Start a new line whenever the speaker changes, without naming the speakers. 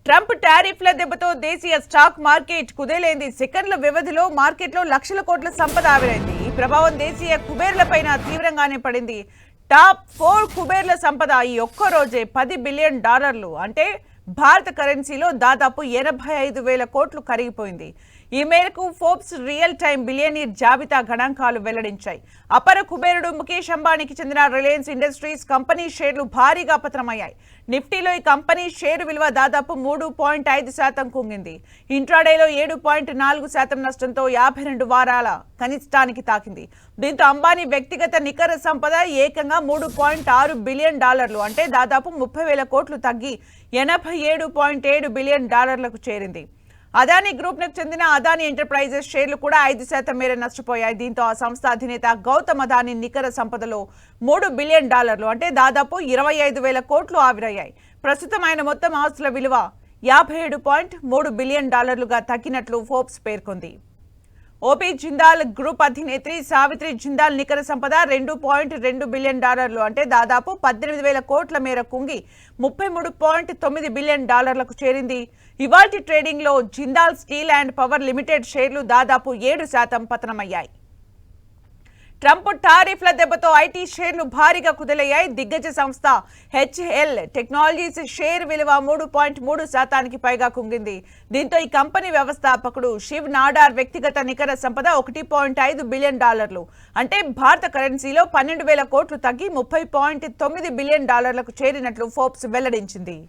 Trump టారిఫ్ల దెబ్బతో దేశీయ stock market కుదేలైంది. సెకండ్ల వ్యవధిలో మార్కెట్లో లక్షల కోట్ల సంపద ఆవిరైంది. ఈ ప్రభావం దేశీయ కుబేర్లపైన తీవ్రంగానే పడింది. టాప్ 4 కుబేర్ల సంపద ఈ ఒక్క రోజే $10 బిలియన్, అంటే భారత కరెన్సీలో దాదాపు 85,000 కోట్లు కరిగిపోయింది. ఈ మేరకు ఫోర్బ్స్ రియల్ టైమ్ బిలియనీర్ జాబితా గణాంకాలు వెల్లడించాయి. అపర కుబేరుడు ముఖేష్ అంబానీకి చెందిన రిలయన్స్ ఇండస్ట్రీస్ కంపెనీ షేర్లు భారీగా పతనమయ్యాయి. నిఫ్టీలో ఈ కంపెనీ షేరు విలువ దాదాపు 3.5% కుంగింది. ఇంట్రాడేలో 7.4% నష్టంతో 52 వారాల కనిష్టానికి తాకింది. దీంతో అంబానీ వ్యక్తిగత నికర సంపద ఏకంగా $3.6 బిలియన్, అంటే దాదాపు 30,000 కోట్లు తగ్గి $87.7 బిలియన్ చేరింది. అదానీ గ్రూప్ కు చెందిన అదానీ ఎంటర్ప్రైజెస్ షేర్లు కూడా 5% మేర నష్టపోయాయి. దీంతో ఆ సంస్థ అధినేత గౌతమ్ అదానీ నికర సంపదలో $3 బిలియన్, అంటే దాదాపు 25,000 కోట్లు ఆవిరయ్యాయి. ప్రస్తుతం ఆయన మొత్తం ఆస్తుల విలువ $57.3 బిలియన్ తగ్గినట్లు ఫోర్బ్స్ పేర్కొంది. ఓపీ జిందాల్ గ్రూప్ అధినేత్రి సావిత్రి జిందాల్ నికర సంపద $2.2 బిలియన్, అంటే దాదాపు 18,000 కోట్ల మేర కుంగి $33.9 బిలియన్ చేరింది. ఇవాల్టి ట్రేడింగ్ లో Jindal steel and power limited షేర్లు దాదాపు 7% పతనమయ్యాయి. ట్రంప్ టారిఫ్ల దెబ్బతో ఐటీ షేర్లు భారీగా కుదేలయ్యాయి. దిగ్గజ సంస్థ హెచ్ఎల్ టెక్నాలజీస్ షేర్ విలువ 3.3% పైగా కుంగింది. దీంతో ఈ కంపెనీ వ్యవస్థాపకుడు శివ్ నాడార్ వ్యక్తిగత నికర సంపద $1.5 బిలియన్, అంటే భారత కరెన్సీలో 12,000 కోట్లు తగ్గి $30.9 బిలియన్ చేరినట్లు ఫోర్బ్స్ వెల్లడించింది.